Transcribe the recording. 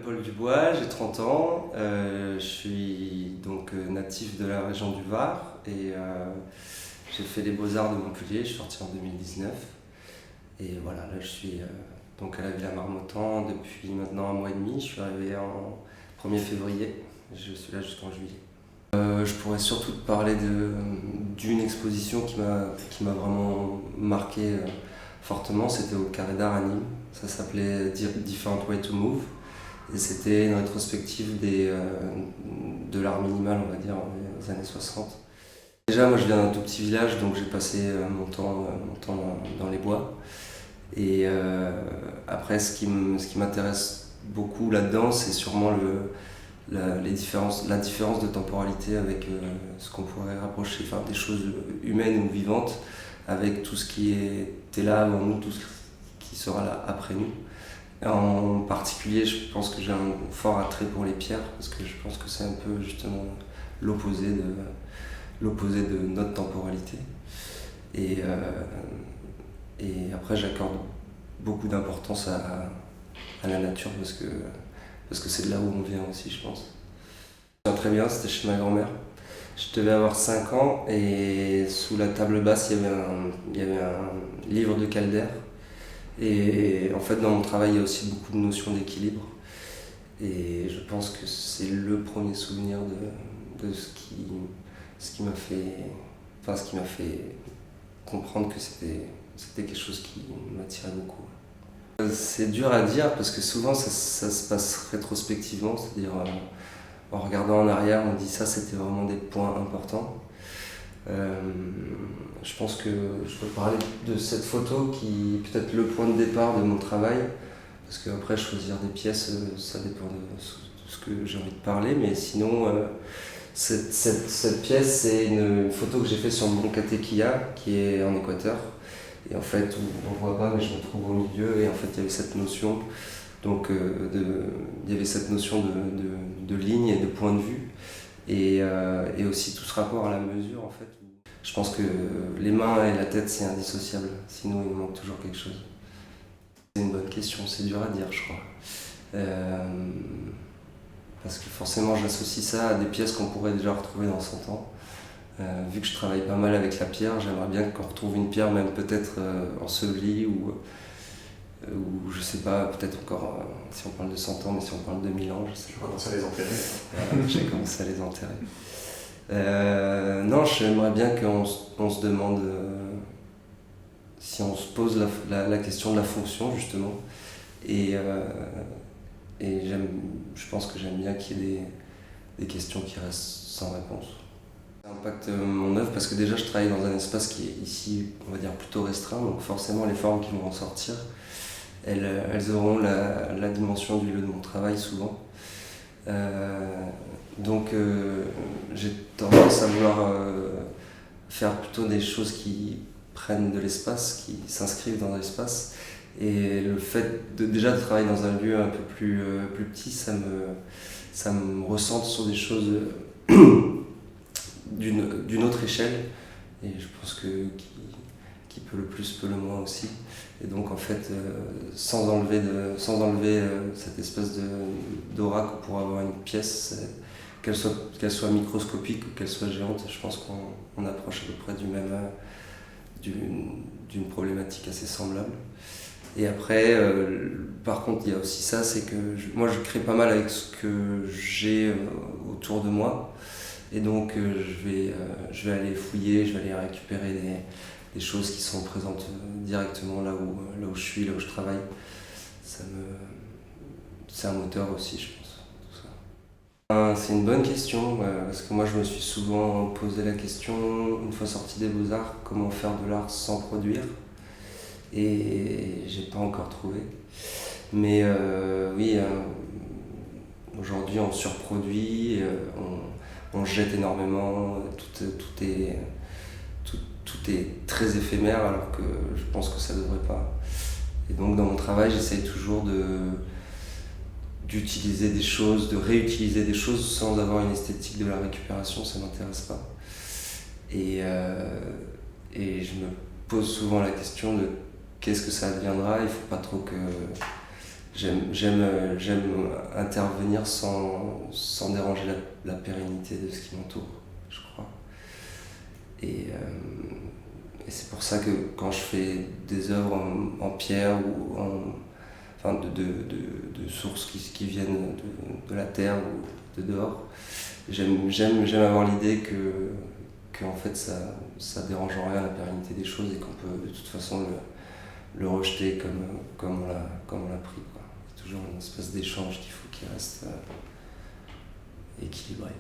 Paul Dubois, j'ai 30 ans, je suis donc natif de la région du Var et j'ai fait les Beaux-Arts de Montpellier, je suis sorti en 2019 et voilà, là je suis donc à la Villa Marmottan depuis maintenant un mois et demi, je suis arrivé en 1er février, je suis là jusqu'en juillet. Je pourrais surtout te parler d'une exposition qui m'a vraiment marqué fortement, c'était au Carré d'Art à Nîmes, ça s'appelait Different Way to Move. Et c'était une rétrospective de l'art minimal, on va dire, des années 60. Déjà, moi je viens d'un tout petit village, donc j'ai passé mon temps dans les bois. Et après, ce qui m'intéresse beaucoup là-dedans, c'est sûrement la différence de temporalité avec ce qu'on pourrait rapprocher, enfin, des choses humaines ou vivantes, avec tout ce qui était là avant nous, tout ce qui sera là après nous. En particulier, je pense que j'ai un fort attrait pour les pierres, parce que je pense que c'est un peu justement l'opposé de notre temporalité. Et après, j'accorde beaucoup d'importance à la nature, parce que c'est de là où on vient aussi, je pense. Je me souviens très bien, c'était chez ma grand-mère. Je devais avoir 5 ans, et sous la table basse, il y avait un livre de Calder. Et en fait, dans mon travail, il y a aussi beaucoup de notions d'équilibre. Et je pense que c'est le premier souvenir de ce qui m'a fait comprendre que c'était quelque chose qui m'attirait beaucoup. C'est dur à dire parce que souvent ça se passe rétrospectivement, c'est-à-dire en regardant en arrière, on dit ça, c'était vraiment des points importants. Je pense que je peux parler de cette photo qui est peut-être le point de départ de mon travail, parce qu'après choisir des pièces, ça dépend de ce que j'ai envie de parler, mais sinon cette pièce, c'est une photo que j'ai faite sur le mont Katekia, qui est en Équateur, et en fait on voit pas, mais je me trouve au milieu, et en fait il y avait cette notion de ligne et de point de vue. Et aussi tout ce rapport à la mesure, en fait. Je pense que les mains et la tête, c'est indissociable, sinon il nous manque toujours quelque chose. C'est une bonne question, c'est dur à dire, je crois. Parce que forcément, j'associe ça à des pièces qu'on pourrait déjà retrouver dans 100 ans. Vu que je travaille pas mal avec la pierre, j'aimerais bien qu'on retrouve une pierre, même peut-être ensevelie ou je sais pas, peut-être encore, si on parle de 100 ans, mais si on parle de 1000 ans, je sais pas. Je commence à les enterrer. Voilà, j'ai commencé à les enterrer. Non, j'aimerais bien qu'on se demande si on se pose la question de la fonction, justement. Et je pense que j'aime bien qu'il y ait des questions qui restent sans réponse. Ça impacte mon œuvre parce que déjà je travaille dans un espace qui est ici, on va dire, plutôt restreint, donc forcément les formes qui vont en sortir, elles auront la dimension du lieu de mon travail souvent. Donc j'ai tendance à vouloir faire plutôt des choses qui prennent de l'espace, qui s'inscrivent dans l'espace. Et le fait déjà de travailler dans un lieu un peu plus petit, ça me recentre sur des choses d'une autre échelle. Et je pense que qui peut le plus peut le moins aussi. Et donc en fait, sans enlever cette espèce d'aura qu'on pourrait avoir une pièce, qu'elle soit microscopique ou qu'elle soit géante, je pense qu'on approche à peu près d'une problématique assez semblable. Et après, par contre, il y a aussi ça, c'est que moi je crée pas mal avec ce que j'ai autour de moi. Et donc je vais aller fouiller, je vais aller récupérer des choses qui sont présentes directement là où je suis, là où je travaille. C'est un moteur aussi, je pense. Tout ça. C'est une bonne question, parce que moi je me suis souvent posé la question, une fois sorti des Beaux-Arts, comment faire de l'art sans produire. Et j'ai pas encore trouvé. Mais oui, aujourd'hui on surproduit, on jette énormément, tout est très éphémère alors que je pense que ça devrait pas. Et donc dans mon travail, j'essaye toujours d'utiliser des choses, de réutiliser des choses sans avoir une esthétique de la récupération, ça m'intéresse pas. Et je me pose souvent la question de qu'est-ce que ça deviendra. Il faut pas trop j'aime intervenir sans déranger la pérennité de ce qui m'entoure, je crois. Et c'est pour ça que quand je fais des œuvres en pierre ou enfin de sources qui viennent de la terre ou de dehors, j'aime avoir l'idée que en fait ça dérange en rien la pérennité des choses et qu'on peut de toute façon le rejeter comme on l'a pris, quoi. C'est toujours une espèce d'échange qu'il faut qu'il reste équilibré.